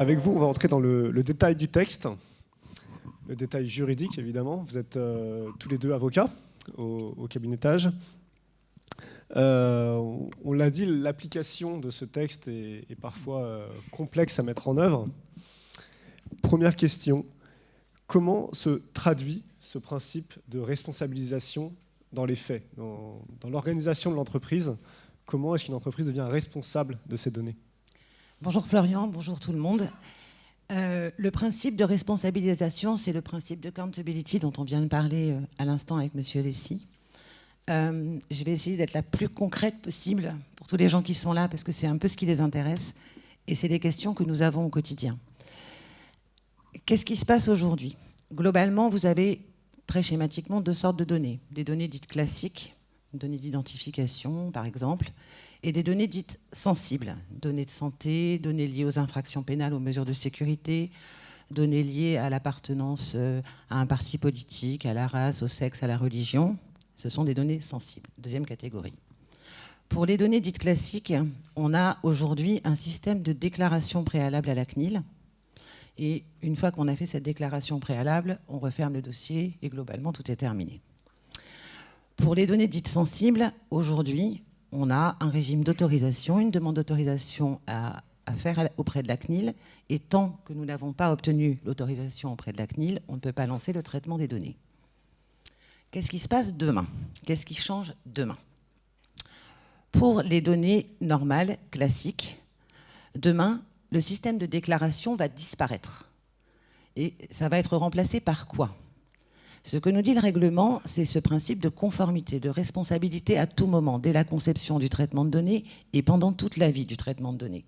avec vous, on va entrer dans le détail du texte, le détail juridique, évidemment. Vous êtes tous les deux avocats au cabinetage. On l'a dit, l'application de ce texte est parfois complexe à mettre en œuvre. Première question, comment se traduit ce principe de responsabilisation dans les faits, dans l'organisation de l'entreprise? Comment est-ce qu'une entreprise devient responsable de ces données? Bonjour Florian, bonjour tout le monde. Le principe de responsabilisation, c'est le principe de accountability dont on vient de parler à l'instant avec Monsieur Lessy. Je vais essayer d'être la plus concrète possible pour tous les gens qui sont là, parce que c'est un peu ce qui les intéresse, et c'est les questions que nous avons au quotidien. Qu'est-ce qui se passe aujourd'hui? Globalement, vous avez très schématiquement deux sortes de données. Des données dites classiques, données d'identification par exemple, et des données dites sensibles, données de santé, données liées aux infractions pénales, aux mesures de sécurité, données liées à l'appartenance à un parti politique, à la race, au sexe, à la religion. Ce sont des données sensibles, deuxième catégorie. Pour les données dites classiques, on a aujourd'hui un système de déclaration préalable à la CNIL. Et une fois qu'on a fait cette déclaration préalable, on referme le dossier et globalement, tout est terminé. Pour les données dites sensibles, aujourd'hui, on a un régime d'autorisation, une demande d'autorisation à faire auprès de la CNIL. Et tant que nous n'avons pas obtenu l'autorisation auprès de la CNIL, on ne peut pas lancer le traitement des données. Qu'est-ce qui se passe demain? Qu'est-ce qui change demain? Pour les données normales, classiques, demain, le système de déclaration va disparaître. Et ça va être remplacé par quoi? Ce que nous dit le règlement, c'est ce principe de conformité, de responsabilité à tout moment, dès la conception du traitement de données et pendant toute la vie du traitement de données.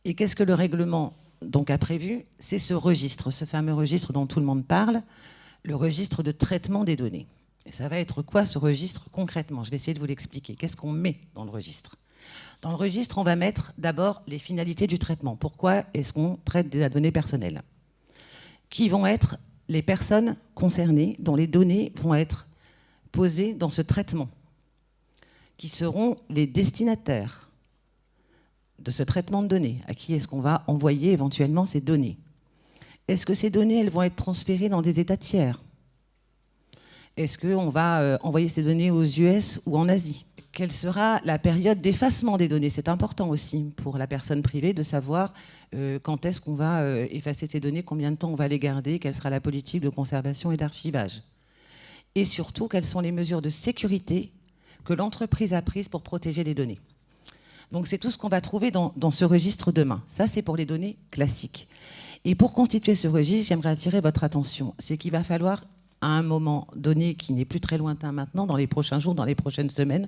Et qu'est-ce que le règlement donc a prévu? C'est ce registre, ce fameux registre dont tout le monde parle, le registre de traitement des données. Et ça va être quoi ce registre concrètement? Je vais essayer de vous l'expliquer. Qu'est-ce qu'on met dans le registre? Dans le registre, on va mettre d'abord les finalités du traitement. Pourquoi est-ce qu'on traite de la donnée personnelle? Qui vont être les personnes concernées dont les données vont être posées dans ce traitement, qui seront les destinataires de ce traitement de données. À qui est-ce qu'on va envoyer éventuellement ces données? Est-ce que ces données, elles vont être transférées dans des États tiers? Est-ce qu'on va envoyer ces données aux US ou en Asie? Quelle sera la période d'effacement des données? C'est important aussi pour la personne privée de savoir quand est-ce qu'on va effacer ces données, combien de temps on va les garder, quelle sera la politique de conservation et d'archivage. Et surtout, quelles sont les mesures de sécurité que l'entreprise a prises pour protéger les données. Donc c'est tout ce qu'on va trouver dans ce registre demain. Ça, c'est pour les données classiques. Et pour constituer ce registre, j'aimerais attirer votre attention. C'est qu'il va falloir, à un moment donné qui n'est plus très lointain maintenant, dans les prochains jours, dans les prochaines semaines,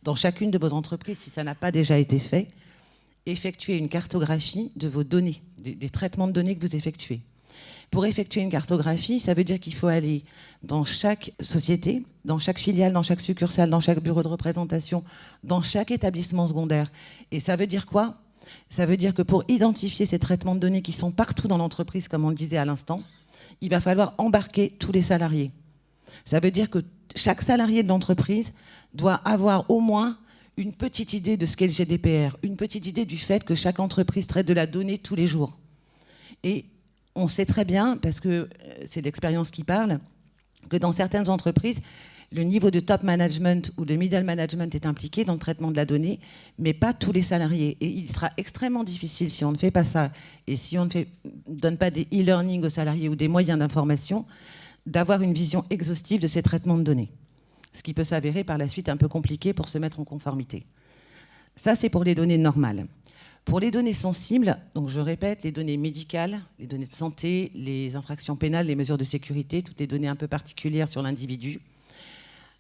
dans chacune de vos entreprises, si ça n'a pas déjà été fait, effectuer une cartographie de vos données, des traitements de données que vous effectuez. Pour effectuer une cartographie, ça veut dire qu'il faut aller dans chaque société, dans chaque filiale, dans chaque succursale, dans chaque bureau de représentation, dans chaque établissement secondaire. Et ça veut dire quoi? Ça veut dire que pour identifier ces traitements de données qui sont partout dans l'entreprise, comme on le disait à l'instant, il va falloir embarquer tous les salariés. Ça veut dire que chaque salarié de l'entreprise doit avoir au moins une petite idée de ce qu'est le GDPR, une petite idée du fait que chaque entreprise traite de la donnée tous les jours. Et on sait très bien, parce que c'est l'expérience qui parle, que dans certaines entreprises, le niveau de top management ou de middle management est impliqué dans le traitement de la donnée, mais pas tous les salariés. Et il sera extrêmement difficile, si on ne fait pas ça, et si on ne donne pas des e-learning aux salariés ou des moyens d'information, d'avoir une vision exhaustive de ces traitements de données. Ce qui peut s'avérer par la suite un peu compliqué pour se mettre en conformité. Ça, c'est pour les données normales. Pour les données sensibles, donc je répète, les données médicales, les données de santé, les infractions pénales, les mesures de sécurité, toutes les données un peu particulières sur l'individu.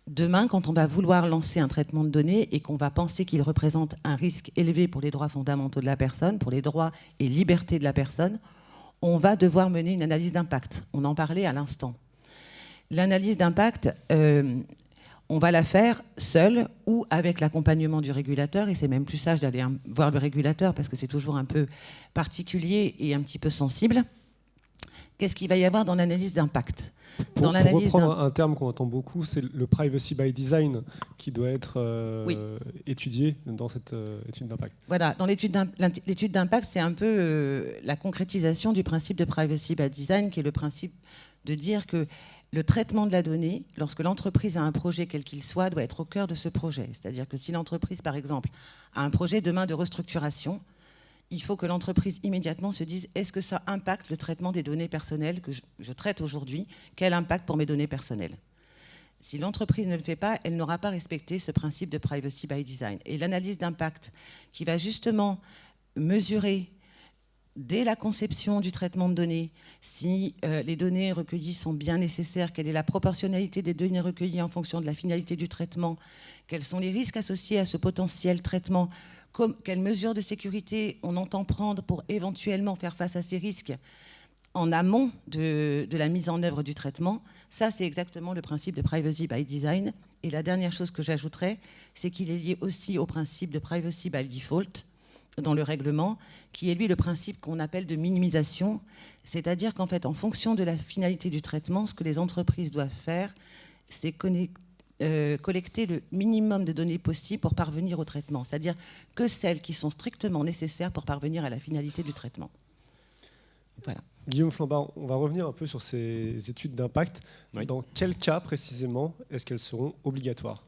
Demain, quand on va vouloir lancer un traitement de données et qu'on va penser qu'il représente un risque élevé pour les droits fondamentaux de la personne, pour les droits et libertés de la personne, on va devoir mener une analyse d'impact. On en parlait à l'instant. L'analyse d'impact, on va la faire seule ou avec l'accompagnement du régulateur, et c'est même plus sage d'aller voir le régulateur parce que c'est toujours un peu particulier et un petit peu sensible. qu'est-ce qu'il va y avoir dans l'analyse d'impact? Pour reprendre un terme qu'on entend beaucoup, c'est le privacy by design qui doit être étudié dans cette étude d'impact. Voilà, dans l'étude d'impact, c'est un peu la concrétisation du principe de privacy by design, qui est le principe de dire que le traitement de la donnée, lorsque l'entreprise a un projet quel qu'il soit, doit être au cœur de ce projet. C'est-à-dire que si l'entreprise, par exemple, a un projet demain de restructuration, il faut que l'entreprise immédiatement se dise est-ce que ça impacte le traitement des données personnelles que je traite aujourd'hui? Quel impact pour mes données personnelles? Si l'entreprise ne le fait pas, elle n'aura pas respecté ce principe de privacy by design. Et l'analyse d'impact qui va justement mesurer dès la conception du traitement de données, si les données recueillies sont bien nécessaires, quelle est la proportionnalité des données recueillies en fonction de la finalité du traitement, quels sont les risques associés à ce potentiel traitement, quelles mesures de sécurité on entend prendre pour éventuellement faire face à ces risques en amont de la mise en œuvre du traitement. Ça, c'est exactement le principe de privacy by design. Et la dernière chose que j'ajouterais, c'est qu'il est lié aussi au principe de privacy by default dans le règlement, qui est lui le principe qu'on appelle de minimisation, c'est-à-dire qu'en fait, en fonction de la finalité du traitement, ce que les entreprises doivent faire, c'est collecter le minimum de données possible pour parvenir au traitement, c'est-à-dire que celles qui sont strictement nécessaires pour parvenir à la finalité du traitement. Voilà. Guillaume Flambard, on va revenir un peu sur ces études d'impact. Oui. Dans quel cas précisément est-ce qu'elles seront obligatoires ?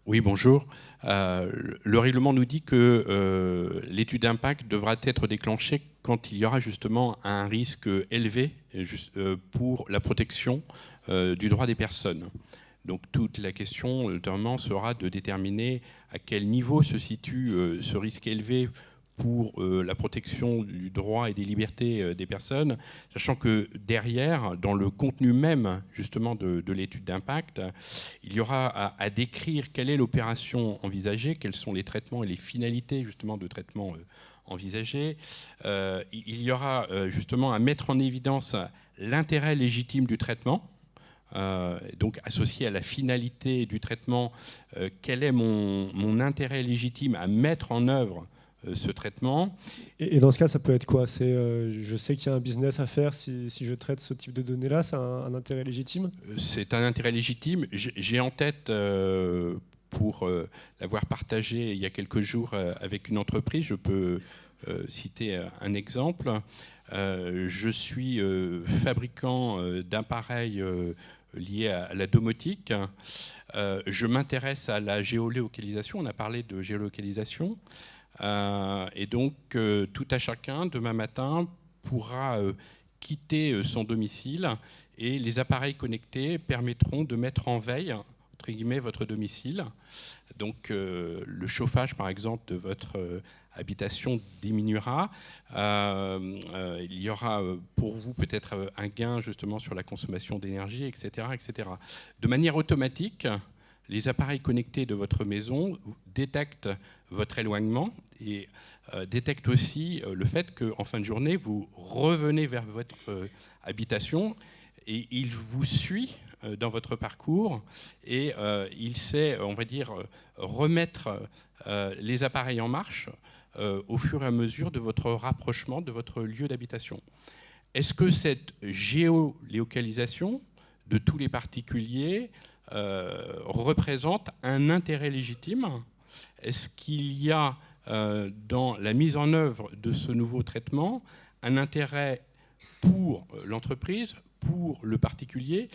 Oui, bonjour. Le règlement nous dit que l'étude d'impact devra être déclenchée quand il y aura justement un risque élevé pour la protection du droit des personnes. Donc toute la question, notamment, sera de déterminer à quel niveau se situe ce risque élevé pour la protection du droit et des libertés des personnes, sachant que derrière, dans le contenu même justement de l'étude d'impact, il y aura à décrire quelle est l'opération envisagée, quels sont les traitements et les finalités justement de traitement envisagés. Il y aura justement à mettre en évidence l'intérêt légitime du traitement, donc associé à la finalité du traitement, quel est mon intérêt légitime à mettre en œuvre ce traitement. Et dans ce cas, ça peut être quoi ? Je sais qu'il y a un business à faire si je traite ce type de données-là, c'est un intérêt légitime ? C'est un intérêt légitime. J'ai en tête, pour l'avoir partagé il y a quelques jours avec une entreprise, je peux citer un exemple. Je suis fabricant d'appareils liés à la domotique. Je m'intéresse à la géolocalisation. On a parlé de géolocalisation. Et donc, tout à chacun, demain matin, pourra quitter son domicile et les appareils connectés permettront de mettre en veille, entre guillemets, votre domicile. Donc, le chauffage, par exemple, de votre habitation diminuera. Il y aura pour vous peut-être un gain justement sur la consommation d'énergie, etc., etc. De manière automatique, les appareils connectés de votre maison détectent votre éloignement et détectent aussi le fait qu'en fin de journée, vous revenez vers votre habitation et il vous suit dans votre parcours et il sait, on va dire, remettre les appareils en marche au fur et à mesure de votre rapprochement de votre lieu d'habitation. Est-ce que cette géolocalisation de tous les particuliers représente un intérêt légitime? Est-ce qu'il y a dans la mise en œuvre de ce nouveau traitement un intérêt pour l'entreprise, pour le particulier?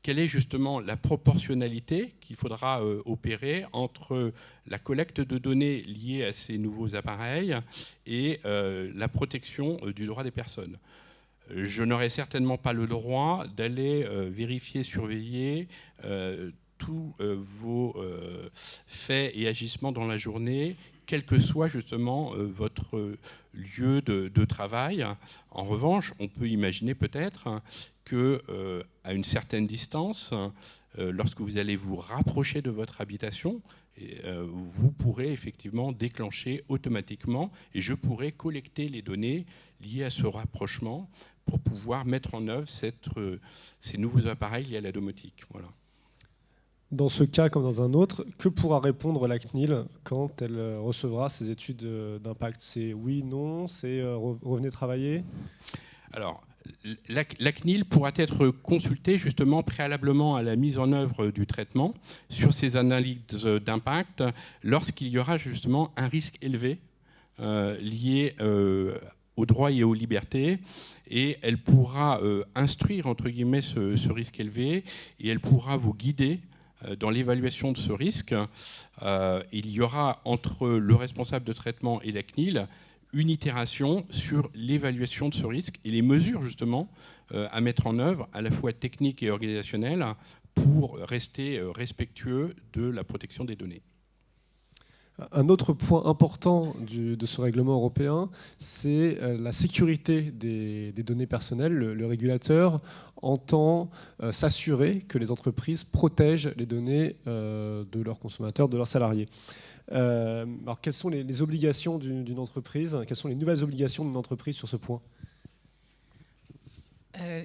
Quelle est justement la proportionnalité qu'il faudra opérer entre la collecte de données liées à ces nouveaux appareils et la protection du droit des personnes? Je n'aurai certainement pas le droit d'aller vérifier, surveiller tous vos faits et agissements dans la journée, quel que soit justement votre lieu de travail. En revanche, on peut imaginer peut-être qu'à une certaine distance, lorsque vous allez vous rapprocher de votre habitation, vous pourrez effectivement déclencher automatiquement, et je pourrai collecter les données liées à ce rapprochement pour pouvoir mettre en œuvre ces nouveaux appareils liés à la domotique. Voilà. Dans ce cas comme dans un autre, que pourra répondre la CNIL quand elle recevra ces études d'impact? C'est oui, non, c'est revenez travailler? Alors, la CNIL pourra être consultée justement préalablement à la mise en œuvre du traitement sur ces analyses d'impact lorsqu'il y aura justement un risque élevé lié aux droits et aux libertés, et elle pourra instruire entre guillemets ce risque élevé, et elle pourra vous guider dans l'évaluation de ce risque. Il y aura entre le responsable de traitement et la CNIL une itération sur l'évaluation de ce risque et les mesures justement à mettre en œuvre, à la fois techniques et organisationnelles, pour rester respectueux de la protection des données. Un autre point important de ce règlement européen, c'est la sécurité des données personnelles. Le régulateur entend s'assurer que les entreprises protègent les données de leurs consommateurs, de leurs salariés. Alors, quelles sont les obligations d'une entreprise? Quelles sont les nouvelles obligations d'une entreprise sur ce point?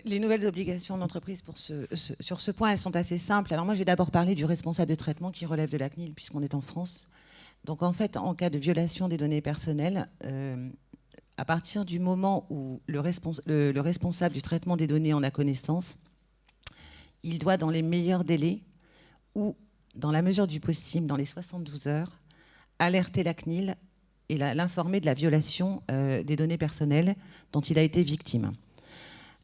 Les nouvelles obligations d'entreprise sur ce point, elles sont assez simples. Alors moi, je vais d'abord parler du responsable de traitement qui relève de la CNIL, puisqu'on est en France. Donc en fait, en cas de violation des données personnelles, à partir du moment où le responsable du traitement des données en a connaissance, il doit, dans les meilleurs délais ou dans la mesure du possible, dans les 72 heures, alerter la CNIL et l'informer de la violation des données personnelles dont il a été victime.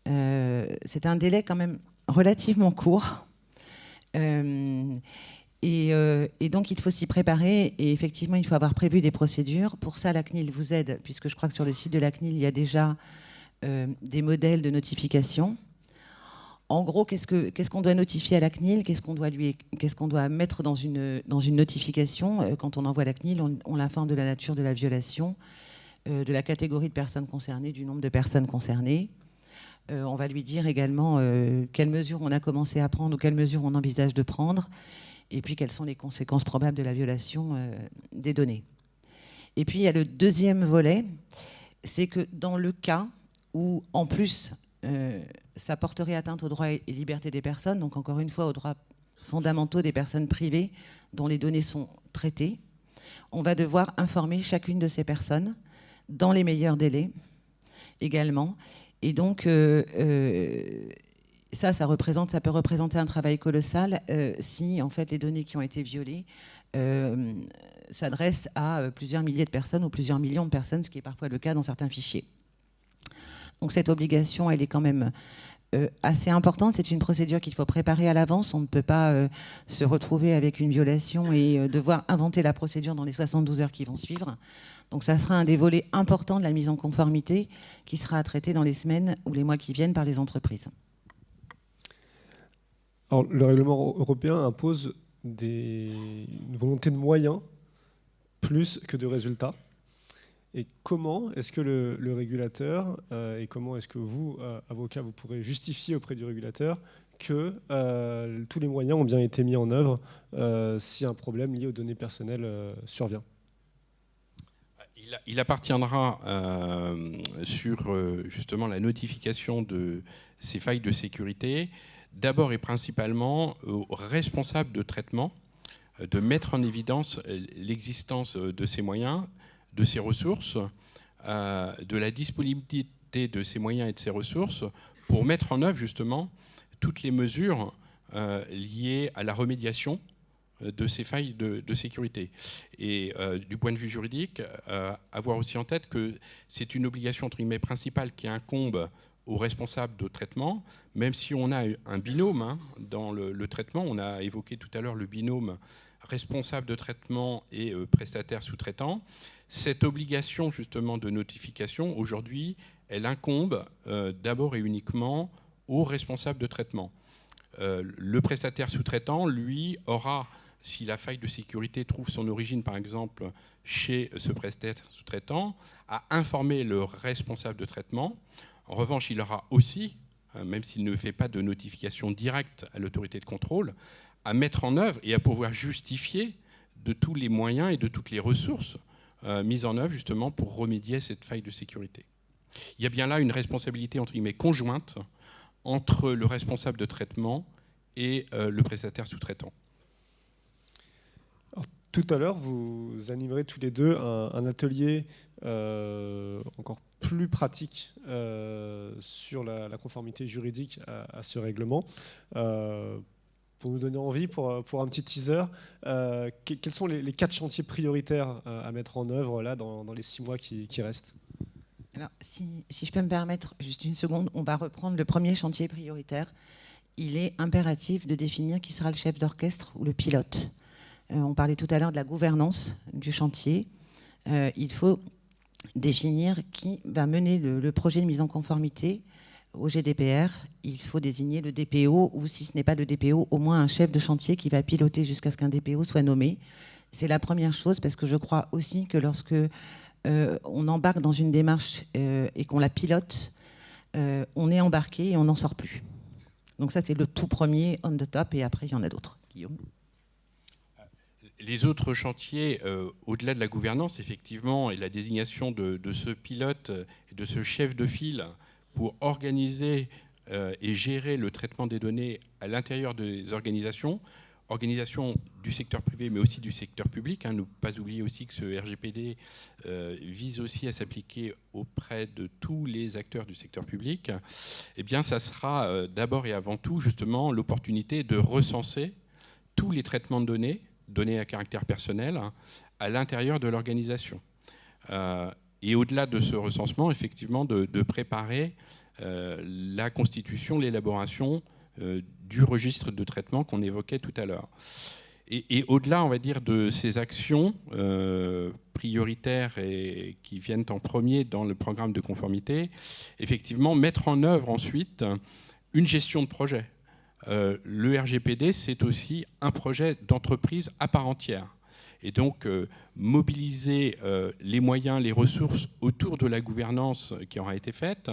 C'est un délai quand même relativement court. Et donc, il faut s'y préparer. Et effectivement, il faut avoir prévu des procédures. Pour ça, la CNIL vous aide, puisque je crois que sur le site de la CNIL, il y a déjà des modèles de notification. En gros, qu'est-ce qu'on doit notifier à la CNIL? Qu'est-ce qu'on doit mettre dans une notification? Quand on envoie à la CNIL, on l'informe de la nature de la violation, de la catégorie de personnes concernées, du nombre de personnes concernées. On va lui dire également quelles mesures on a commencé à prendre ou quelles mesures on envisage de prendre, et puis quelles sont les conséquences probables de la violation des données. Et puis il y a le deuxième volet, c'est que dans le cas où, en plus, ça porterait atteinte aux droits et libertés des personnes, donc encore une fois aux droits fondamentaux des personnes privées dont les données sont traitées, on va devoir informer chacune de ces personnes dans les meilleurs délais également. Et donc, ça peut représenter un travail colossal si, en fait, les données qui ont été violées s'adressent à plusieurs milliers de personnes ou plusieurs millions de personnes, ce qui est parfois le cas dans certains fichiers. Donc, cette obligation, elle est quand même assez importante. C'est une procédure qu'il faut préparer à l'avance. On ne peut pas se retrouver avec une violation et devoir inventer la procédure dans les 72 heures qui vont suivre. Donc ça sera un des volets importants de la mise en conformité qui sera à traiter dans les semaines ou les mois qui viennent par les entreprises. Alors, le règlement européen impose une volonté de moyens plus que de résultats. Et comment est-ce que le régulateur, et comment est-ce que vous, avocat, vous pourrez justifier auprès du régulateur que tous les moyens ont bien été mis en œuvre si un problème lié aux données personnelles survient? Il appartiendra sur justement la notification de ces failles de sécurité, d'abord et principalement aux responsables de traitement, de mettre en évidence l'existence de ces moyens, de ces ressources, de la disponibilité de ces moyens et de ces ressources pour mettre en œuvre justement toutes les mesures liées à la remédiation de ces failles de sécurité. Et du point de vue juridique, avoir aussi en tête que c'est une obligation entre guillemets principale qui incombe aux responsables de traitement, même si on a un binôme dans le traitement. On a évoqué tout à l'heure le binôme responsable de traitement et prestataire sous-traitant. Cette obligation justement de notification, aujourd'hui, elle incombe d'abord et uniquement aux responsables de traitement. Le prestataire sous-traitant, lui, aura, si la faille de sécurité trouve son origine, par exemple, chez ce prestataire sous-traitant, à informer le responsable de traitement. En revanche, il aura aussi, même s'il ne fait pas de notification directe à l'autorité de contrôle, à mettre en œuvre et à pouvoir justifier de tous les moyens et de toutes les ressources mises en œuvre justement pour remédier à cette faille de sécurité. Il y a bien là une responsabilité entre guillemets conjointe entre le responsable de traitement et le prestataire sous-traitant. Tout à l'heure, vous animerez tous les deux un atelier encore plus pratique sur la conformité juridique à ce règlement. Pour nous donner envie, pour un petit teaser, quels sont les 4 chantiers prioritaires à mettre en œuvre là, dans les 6 mois qui restent? Alors, si je peux me permettre juste une seconde, on va reprendre le premier chantier prioritaire. Il est impératif de définir qui sera le chef d'orchestre ou le pilote. On parlait tout à l'heure de la gouvernance du chantier. Il faut définir qui va mener le projet de mise en conformité au GDPR. Il faut désigner le DPO, ou si ce n'est pas le DPO, au moins un chef de chantier qui va piloter jusqu'à ce qu'un DPO soit nommé. C'est la première chose, parce que je crois aussi que lorsque on embarque dans une démarche et qu'on la pilote, on est embarqué et on n'en sort plus. Donc ça, c'est le tout premier on the top, et après, il y en a d'autres. Guillaume? Les autres chantiers, au-delà de la gouvernance, effectivement, et la désignation de ce pilote et de ce chef de file pour organiser et gérer le traitement des données à l'intérieur des organisations du secteur privé, mais aussi du secteur public. Ne pas oublier aussi que ce RGPD vise aussi à s'appliquer auprès de tous les acteurs du secteur public. Eh bien, ça sera d'abord et avant tout, justement, l'opportunité de recenser tous les traitements de données à caractère personnel, à l'intérieur de l'organisation. Et au-delà de ce recensement, effectivement, de préparer la constitution, l'élaboration du registre de traitement qu'on évoquait tout à l'heure. Et au-delà, on va dire, de ces actions prioritaires et qui viennent en premier dans le programme de conformité, effectivement, mettre en œuvre ensuite une gestion de projet. Le RGPD, c'est aussi un projet d'entreprise à part entière. Et donc, mobiliser les moyens, les ressources autour de la gouvernance qui aura été faite,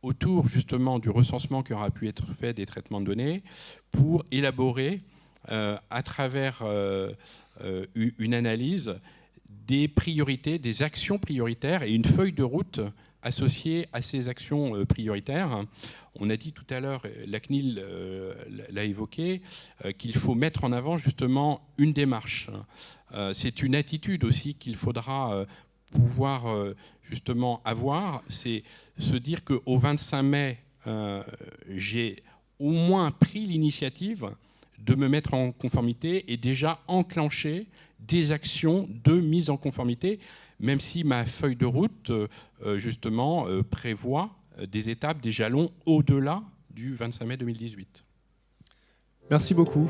autour justement du recensement qui aura pu être fait des traitements de données, pour élaborer à travers une analyse des priorités, des actions prioritaires et une feuille de route associée à ces actions prioritaires. On a dit tout à l'heure, la CNIL l'a évoqué, qu'il faut mettre en avant justement une démarche. C'est une attitude aussi qu'il faudra pouvoir justement avoir, c'est se dire qu'au 25 mai, j'ai au moins pris l'initiative de me mettre en conformité et déjà enclencher des actions de mise en conformité, même si ma feuille de route, justement, prévoit des étapes, des jalons au-delà du 25 mai 2018. Merci beaucoup.